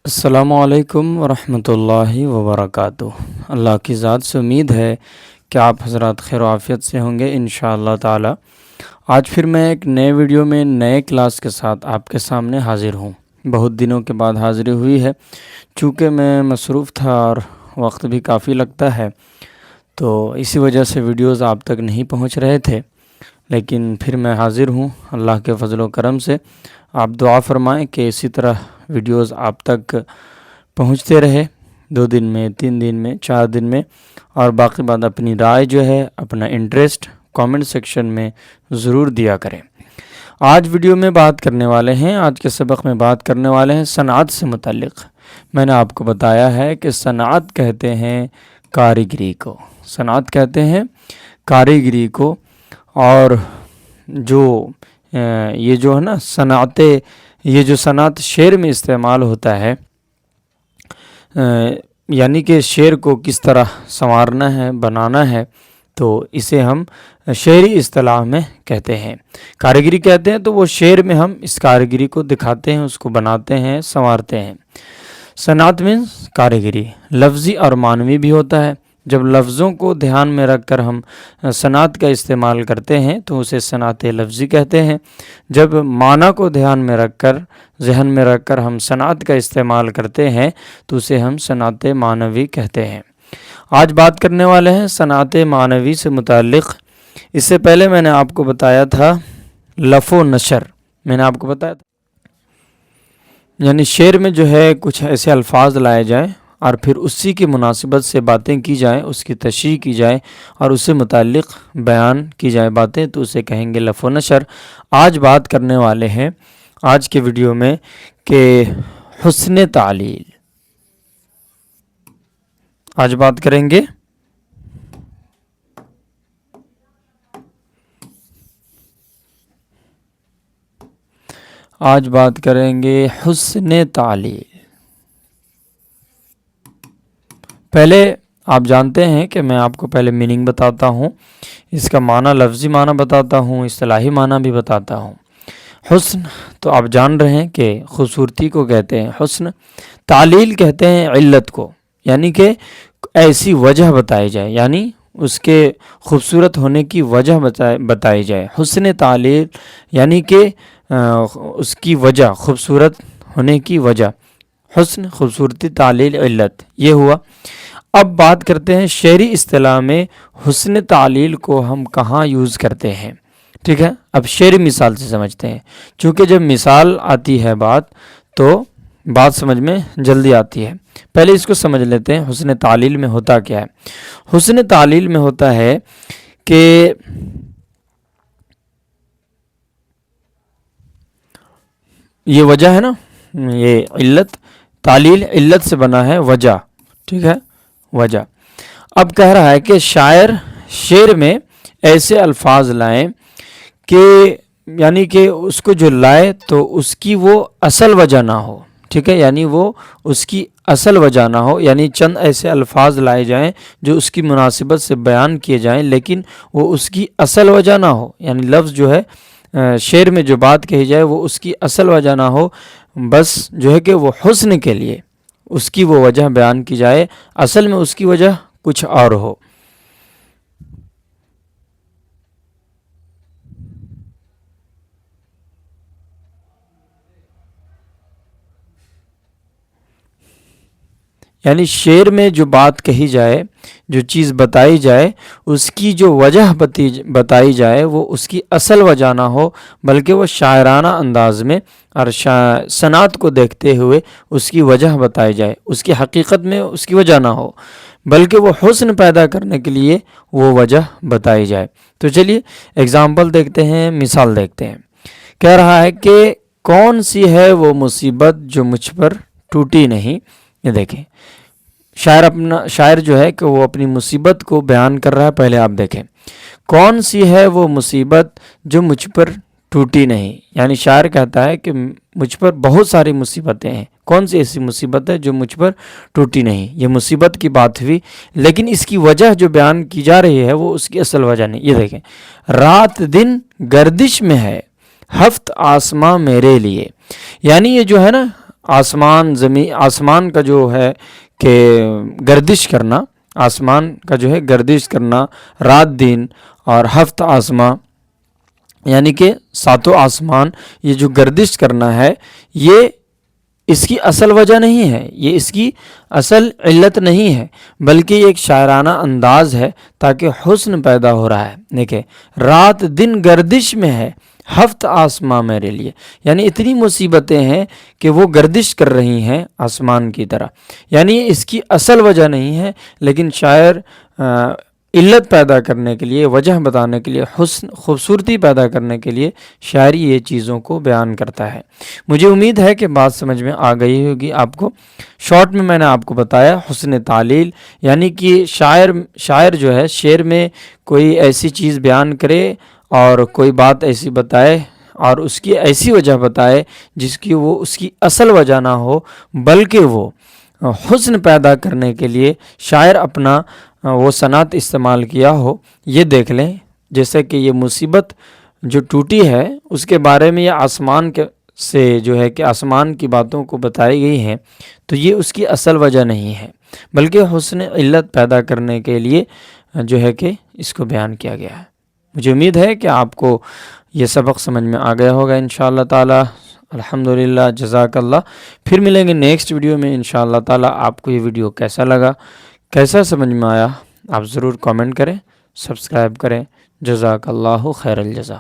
السلام علیکم ورحمۃ اللہ وبرکاتہ۔ اللہ کی ذات سے امید ہے کہ آپ حضرات خیر و عافیت سے ہوں گے انشاءاللہ تعالی۔ آج پھر میں ایک نئے ویڈیو میں نئے کلاس کے ساتھ آپ کے سامنے حاضر ہوں۔ بہت دنوں کے بعد حاضری ہوئی ہے، چونکہ میں مصروف تھا اور وقت بھی کافی لگتا ہے، تو اسی وجہ سے ویڈیوز آپ تک نہیں پہنچ رہے تھے، لیکن پھر میں حاضر ہوں اللہ کے فضل و کرم سے۔ آپ دعا فرمائیں کہ اسی طرح ویڈیوز آپ تک پہنچتے رہے، 2 دن میں، 3 دن میں، 4 دن میں، اور باقی بات اپنی رائے جو ہے، اپنا انٹرسٹ کامنٹ سیکشن میں ضرور دیا کریں۔ آج ویڈیو میں بات کرنے والے ہیں، آج کے سبق میں بات کرنے والے ہیں صنعت سے متعلق۔ میں نے آپ کو بتایا ہے کہ صنعت کہتے ہیں کاریگری کو، صنعت کہتے ہیں کاریگری کو، اور یہ جو ہے نا صنعتیں، یہ جو صنعت شعر میں استعمال ہوتا ہے، یعنی کہ شعر کو کس طرح سنوارنا ہے، بنانا ہے، تو اسے ہم شعری اصطلاح میں کہتے ہیں کاریگری کہتے ہیں۔ تو وہ شعر میں ہم اس کاریگری کو دکھاتے ہیں، اس کو بناتے ہیں، سنوارتے ہیں۔ صنعت میں کاریگری لفظی اور معنوی بھی ہوتا ہے۔ جب لفظوں کو دھیان میں رکھ کر ہم صنعت کا استعمال کرتے ہیں تو اسے صنعت لفظی کہتے ہیں۔ جب معنی کو دھیان میں رکھ کر، ذہن میں رکھ کر ہم صنعت کا استعمال کرتے ہیں تو اسے ہم صنعت معنوی کہتے ہیں۔ آج بات کرنے والے ہیں صنعت معنوی سے متعلق۔ اس سے پہلے میں نے آپ کو بتایا تھا لف و نشر، میں نے آپ کو بتایا تھا یعنی شعر میں جو ہے کچھ ایسے الفاظ لائے جائیں اور پھر اسی کی مناسبت سے باتیں کی جائیں، اس کی تشریح کی جائے اور اس سے متعلق بیان کی جائے باتیں، تو اسے کہیں گے لف و نشر۔ آج بات کرنے والے ہیں آج کے ویڈیو میں کہ حسن تعلیل، آج بات کریں گے حسن تعلیل۔ پہلے آپ جانتے ہیں کہ میں آپ کو پہلے میننگ بتاتا ہوں، اس کا معنی، لفظی معنی بتاتا ہوں، اصطلاحی معنی بھی بتاتا ہوں۔ حسن تو آپ جان رہے ہیں کہ خوبصورتی کو کہتے ہیں حسن، تعلیل کہتے ہیں علت کو، یعنی کہ ایسی وجہ بتائی جائے، یعنی اس کے خوبصورت ہونے کی وجہ بتائی جائے۔ حسن تعلیل یعنی کہ اس کی وجہ، خوبصورت ہونے کی وجہ، حسن خوبصورتی، تعلیل علت، یہ ہوا۔ اب بات کرتے ہیں شعری اصطلاح میں حسن تعلیل کو ہم کہاں یوز کرتے ہیں، ٹھیک ہے؟ اب شعری مثال سے سمجھتے ہیں، چونکہ جب مثال آتی ہے تو بات سمجھ میں جلدی آتی ہے۔ پہلے اس کو سمجھ لیتے ہیں حسن تعلیل میں ہوتا کیا ہے۔ حسن تعلیل میں ہوتا ہے کہ یہ وجہ ہے نا، یہ علت، تعلیل علت سے بنا ہے وجہ، ٹھیک ہے، وجہ۔ اب کہہ رہا ہے کہ شعر میں ایسے الفاظ لائیں کہ یعنی کہ اس کو جو لائے تو اس کی وہ اصل وجہ نہ ہو، ٹھیک ہے، یعنی وہ اس کی اصل وجہ نہ ہو، یعنی چند ایسے الفاظ لائے جائیں جو اس کی مناسبت سے بیان کیے جائیں لیکن وہ اس کی اصل وجہ نہ ہو، یعنی لفظ جو ہے شعر میں جو بات کہی جائے وہ اس کی اصل وجہ نہ ہو، بس جو ہے کہ وہ حسن کے لیے اس کی وہ وجہ بیان کی جائے، اصل میں اس کی وجہ کچھ اور ہو۔ یعنی شعر میں جو بات کہی جائے، جو چیز بتائی جائے، اس کی جو وجہ بتائی جائے وہ اس کی اصل وجہ نہ ہو، بلکہ وہ شاعرانہ انداز میں اور صنعت کو دیکھتے ہوئے اس کی وجہ بتائی جائے، اس کی حقیقت میں اس کی وجہ نہ ہو، بلکہ وہ حسن پیدا کرنے کے لیے وہ وجہ بتائی جائے۔ تو چلیے ایگزامپل دیکھتے ہیں، مثال دیکھتے ہیں۔ کہہ رہا ہے کہ کون سی ہے وہ مصیبت جو مجھ پر ٹوٹی نہیں۔ یہ دیکھیں، شاعر جو ہے کہ وہ اپنی مصیبت کو بیان کر رہا ہے۔ پہلے آپ دیکھیں، کون سی ہے وہ مصیبت جو مجھ پر ٹوٹی نہیں، یعنی شاعر کہتا ہے کہ مجھ پر بہت ساری مصیبتیں ہیں، کون سی ایسی مصیبت ہے جو مجھ پر ٹوٹی نہیں۔ یہ مصیبت کی بات ہوئی، لیکن اس کی وجہ جو بیان کی جا رہی ہے وہ اس کی اصل وجہ نہیں۔ یہ دیکھیں، رات دن گردش میں ہے ہفت آسماں میرے لیے، یعنی یہ جو ہے نا آسمان زمین، آسمان کا جو ہے کہ گردش کرنا، آسمان کا جو ہے گردش کرنا، رات دن اور ہفت آسمان یعنی کہ ساتوں آسمان، یہ جو گردش کرنا ہے یہ اس کی اصل وجہ نہیں ہے، یہ اس کی اصل علت نہیں ہے، بلکہ یہ ایک شاعرانہ انداز ہے تاکہ حسن پیدا ہو رہا ہے۔ دیکھیں، رات دن گردش میں ہے، ہفت آسماں میرے لیے، یعنی اتنی مصیبتیں ہیں کہ وہ گردش کر رہی ہیں آسمان کی طرح، یعنی اس کی اصل وجہ نہیں ہے، لیکن شاعر علت پیدا کرنے کے لیے، وجہ بتانے کے لیے، حسن خوبصورتی پیدا کرنے کے لیے شاعری یہ چیزوں کو بیان کرتا ہے۔ مجھے امید ہے کہ بات سمجھ میں آ گئی ہوگی آپ کو۔ شارٹ میں نے آپ کو بتایا حسن تعلیل، یعنی کہ شاعر جو ہے شعر میں کوئی ایسی چیز بیان کرے اور کوئی بات ایسی بتائے اور اس کی ایسی وجہ بتائے جس کی وہ اس کی اصل وجہ نہ ہو، بلکہ وہ حسن پیدا کرنے کے لیے شاعر اپنا وہ صنعت استعمال کیا ہو۔ یہ دیکھ لیں، جیسے کہ یہ مصیبت جو ٹوٹی ہے اس کے بارے میں یہ آسمان کے سے جو ہے کہ آسمان کی باتوں کو بتائی گئی ہیں، تو یہ اس کی اصل وجہ نہیں ہے، بلکہ حسن علت پیدا کرنے کے لیے جو ہے کہ اس کو بیان کیا گیا ہے۔ مجھے امید ہے کہ آپ کو یہ سبق سمجھ میں آ گیا ہوگا انشاءاللہ تعالی۔ الحمدللہ، جزاک اللہ۔ پھر ملیں گے نیکسٹ ویڈیو میں انشاءاللہ تعالی۔ آپ کو یہ ویڈیو کیسا لگا، کیسا سمجھ میں آیا، آپ ضرور کامنٹ کریں، سبسکرائب کریں۔ جزاک اللہ خیر الجزا۔